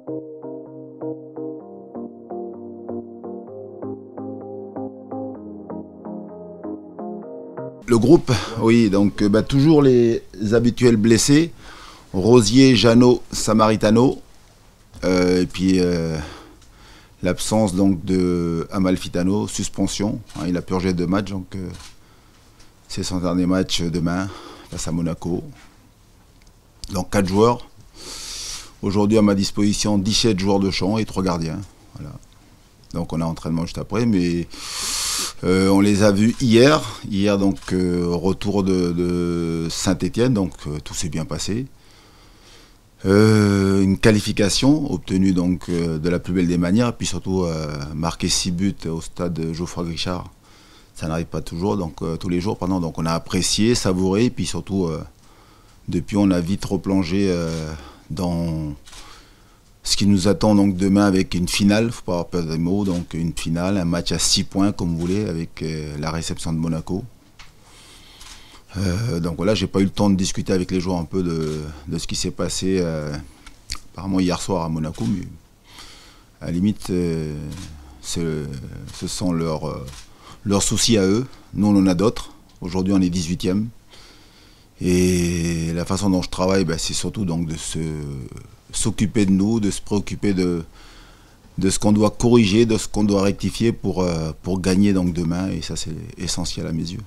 Le groupe, oui, donc toujours les habituels blessés, Rosier, Jeannot, Samaritano, et puis l'absence donc de Amalfitano, suspension, hein, il a purgé 2 matchs, donc c'est son dernier match demain face à Monaco. Donc 4 joueurs. Aujourd'hui à ma disposition 17 joueurs de champ et 3 gardiens. Voilà. Donc on a entraînement juste après, mais on les a vus hier. Hier donc retour de Saint-Étienne, donc tout s'est bien passé. Une qualification obtenue donc de la plus belle des manières, et puis surtout marquer 6 buts au stade Geoffroy Guichard. Ça n'arrive pas toujours, donc tous les jours, pardon. Donc on a apprécié, savouré, et puis surtout depuis on a vite replongé dans ce qui nous attend donc demain avec une finale, faut pas avoir peur des mots, donc une finale, un match à 6 points comme vous voulez, avec la réception de Monaco. Donc voilà, j'ai pas eu le temps de discuter avec les joueurs un peu de ce qui s'est passé apparemment hier soir à Monaco, mais à la limite ce sont leurs soucis à eux. Nous on en a d'autres. Aujourd'hui on est 18e. Et la façon dont je travaille, c'est surtout donc de s'occuper de nous, de se préoccuper de ce qu'on doit corriger, de ce qu'on doit rectifier pour gagner donc demain, et ça c'est essentiel à mes yeux.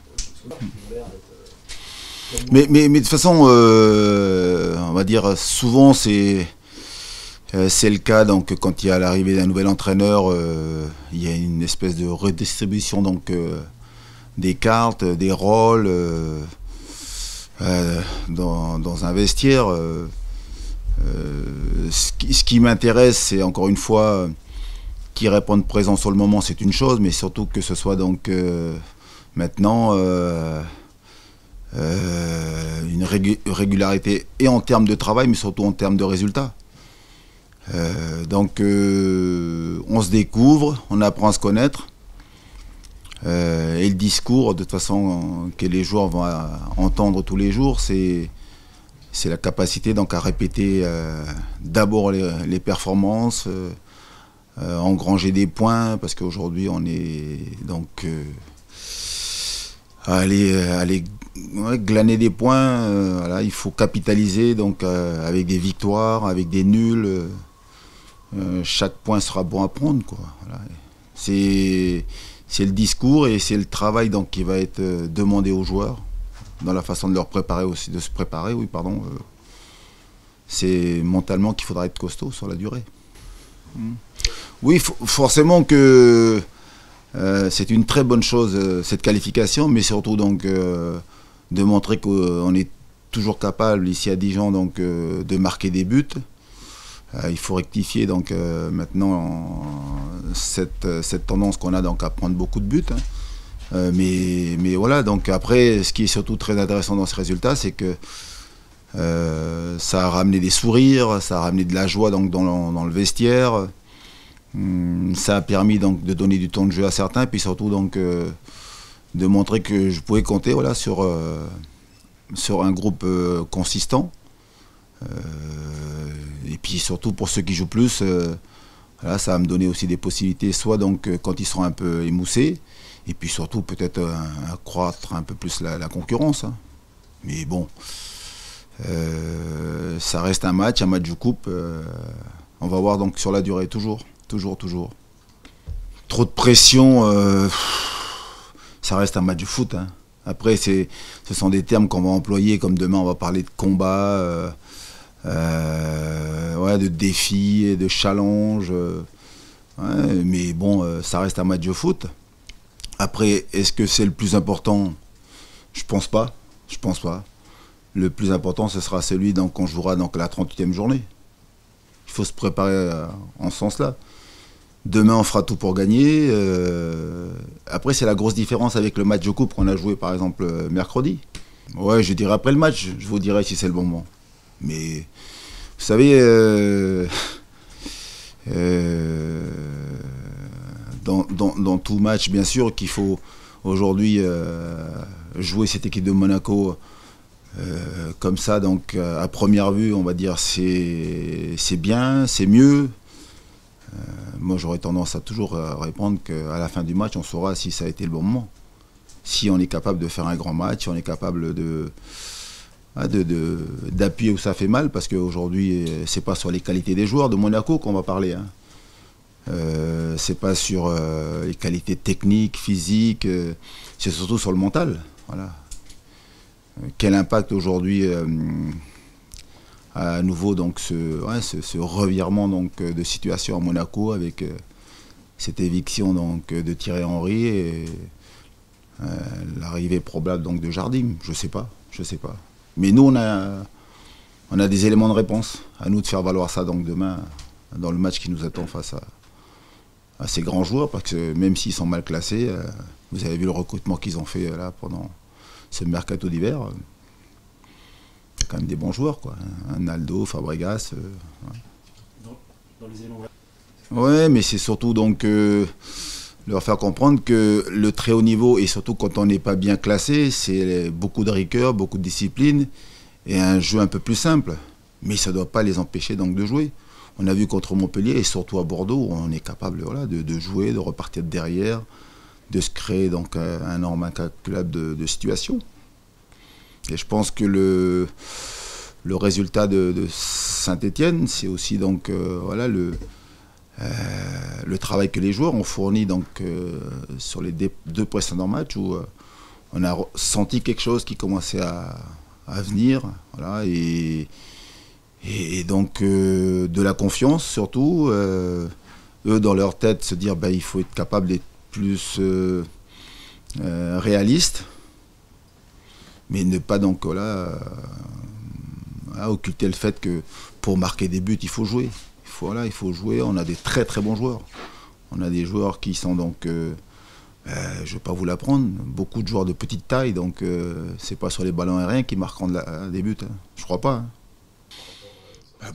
Mais de toute façon, on va dire souvent c'est le cas donc quand il y a l'arrivée d'un nouvel entraîneur, il y a une espèce de redistribution donc des cartes, des rôles. Dans un vestiaire, ce qui m'intéresse, c'est encore une fois qu'ils répondent présent sur le moment, c'est une chose, mais surtout que ce soit donc maintenant une régularité et en termes de travail, mais surtout en termes de résultats. Donc on se découvre, on apprend à se connaître. Et le discours, de toute façon, que les joueurs vont entendre tous les jours, c'est la capacité donc à répéter d'abord les performances, engranger des points, parce qu'aujourd'hui on est donc à aller glaner des points. Voilà, il faut capitaliser donc avec des victoires, avec des nuls. Chaque point sera bon à prendre, quoi. Voilà. C'est le discours et c'est le travail donc, qui va être demandé aux joueurs dans la façon de leur préparer aussi, de se préparer, oui, pardon. C'est mentalement qu'il faudra être costaud sur la durée. Oui, forcément que c'est une très bonne chose cette qualification, mais surtout donc de montrer qu'on est toujours capable ici à Dijon donc de marquer des buts. Il faut rectifier donc maintenant cette tendance qu'on a donc à prendre beaucoup de buts. Mais voilà, donc après, ce qui est surtout très intéressant dans ce résultat, c'est que ça a ramené des sourires, ça a ramené de la joie donc, dans le vestiaire. Ça a permis donc de donner du temps de jeu à certains, et puis surtout donc de montrer que je pouvais compter voilà, sur un groupe consistant. Et puis surtout pour ceux qui jouent plus, voilà, ça va me donner aussi des possibilités, soit donc quand ils seront un peu émoussés, et puis surtout peut-être accroître un peu plus la concurrence. Hein. Mais bon, ça reste un match de coupe. On va voir donc sur la durée, toujours. Trop de pression, ça reste un match de foot. Hein. Après, ce sont des termes qu'on va employer, comme demain on va parler de combat. Ouais, de défis, de challenges. Ouais, mais bon, ça reste un match de foot. Après, est-ce que c'est le plus important? Je pense pas. Le plus important, ce sera celui qu'on jouera donc la 38e journée. Il faut se préparer en ce sens-là. Demain, on fera tout pour gagner. Après, c'est la grosse différence avec le match de coupe qu'on a joué, par exemple, mercredi. Ouais, je dirai après le match, je vous dirai si c'est le bon moment. Mais, vous savez, dans tout match, bien sûr, qu'il faut aujourd'hui jouer cette équipe de Monaco Comme ça, donc à première vue, on va dire c'est bien, c'est mieux. Moi, j'aurais tendance à toujours répondre qu'à la fin du match, on saura si ça a été le bon moment. Si on est capable de faire un grand match, si on est capable d'appuyer où ça fait mal, parce qu'aujourd'hui, c'est pas sur les qualités des joueurs de Monaco qu'on va parler. Hein. C'est pas sur les qualités techniques, physiques, c'est surtout sur le mental. Voilà. Quel impact aujourd'hui à nouveau donc ce revirement donc de situation à Monaco avec cette éviction donc de Thierry Henry et l'arrivée probable donc de Jardim. Je sais pas. Mais nous on a des éléments de réponse. À nous de faire valoir ça donc demain dans le match qui nous attend face à ces grands joueurs, parce que même s'ils sont mal classés, vous avez vu le recrutement qu'ils ont fait là pendant ce mercato d'hiver. Il y a quand même des bons joueurs, quoi. Un Aldo, Fabregas. Ouais. Dans les éléments. Ouais, mais c'est surtout donc leur faire comprendre que le très haut niveau, et surtout quand on n'est pas bien classé, c'est beaucoup de rigueur, beaucoup de discipline et un jeu un peu plus simple. Mais ça ne doit pas les empêcher donc de jouer. On a vu contre Montpellier et surtout à Bordeaux, on est capable voilà, de jouer, de repartir de derrière, de se créer donc un nombre incalculable de situations. Et je pense que le résultat de Saint-Étienne, c'est aussi donc voilà le travail que les joueurs ont fourni donc sur les deux précédents matchs où on a senti quelque chose qui commençait à venir, voilà, et donc de la confiance surtout, eux dans leur tête se dire il faut être capable d'être plus réaliste, mais ne pas donc occulter le fait que pour marquer des buts il faut jouer. Il faut jouer. On a des très très bons joueurs. On a des joueurs qui sont donc, je ne vais pas vous l'apprendre, beaucoup de joueurs de petite taille, donc c'est pas sur les ballons aériens qui marqueront des buts. Hein. Je crois pas. Hein.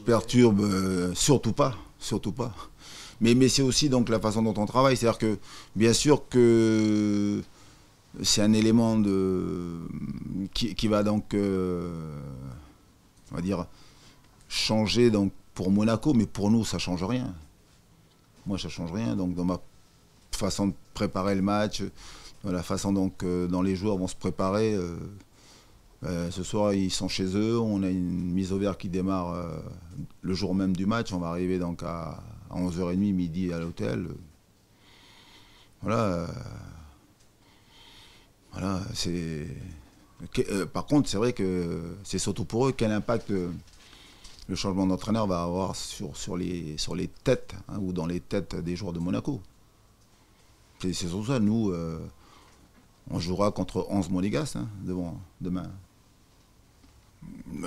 Perturbe, surtout pas. Mais c'est aussi donc la façon dont on travaille. C'est-à-dire que bien sûr que c'est un élément qui va donc, on va dire, changer donc pour Monaco, mais pour nous ça change rien. Moi ça change rien. Donc dans ma façon de préparer le match, dans la façon donc dont les joueurs vont se préparer. Ce soir ils sont chez eux, on a une mise au vert qui démarre le jour même du match. On va arriver donc à 11h30, midi à l'hôtel. Voilà. Voilà, c'est. Par contre, c'est vrai que c'est surtout pour eux quel impact le changement d'entraîneur va avoir sur les têtes, hein, ou dans les têtes des joueurs de Monaco. C'est surtout ça. Nous, on jouera contre 11 monégasques hein, demain.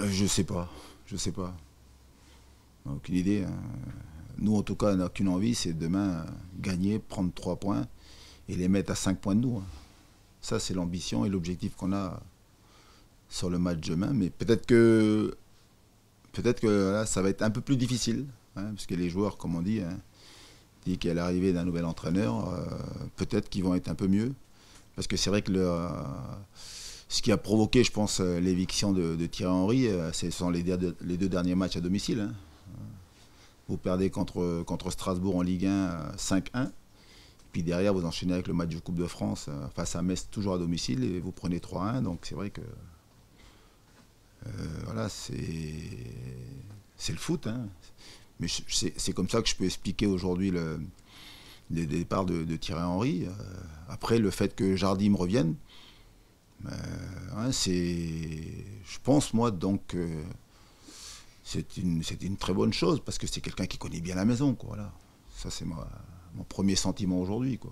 Je sais pas. Aucune idée. Hein. Nous, en tout cas, on n'a qu'une envie, c'est demain gagner, prendre 3 points et les mettre à 5 points de nous. Hein. Ça, c'est l'ambition et l'objectif qu'on a sur le match demain. Mais peut-être que là, ça va être un peu plus difficile, hein, parce que les joueurs, comme on dit, hein, dit qu'à l'arrivée d'un nouvel entraîneur, peut-être qu'ils vont être un peu mieux. Parce que c'est vrai que ce qui a provoqué, je pense, l'éviction de Thierry Henry, ce sont les 2 derniers matchs à domicile. Hein. Vous perdez contre Strasbourg en Ligue 1 5-1. Puis derrière, vous enchaînez avec le match de Coupe de France face à Metz, toujours à domicile, et vous prenez 3-1. Donc c'est vrai que voilà, c'est le foot. Hein. Mais c'est comme ça que je peux expliquer aujourd'hui le départ de Thierry Henry. Après, le fait que Jardim revienne, hein, je pense, moi, donc, c'est une très bonne chose, parce que c'est quelqu'un qui connaît bien la maison, quoi, voilà. Ça, c'est mon premier sentiment aujourd'hui, quoi.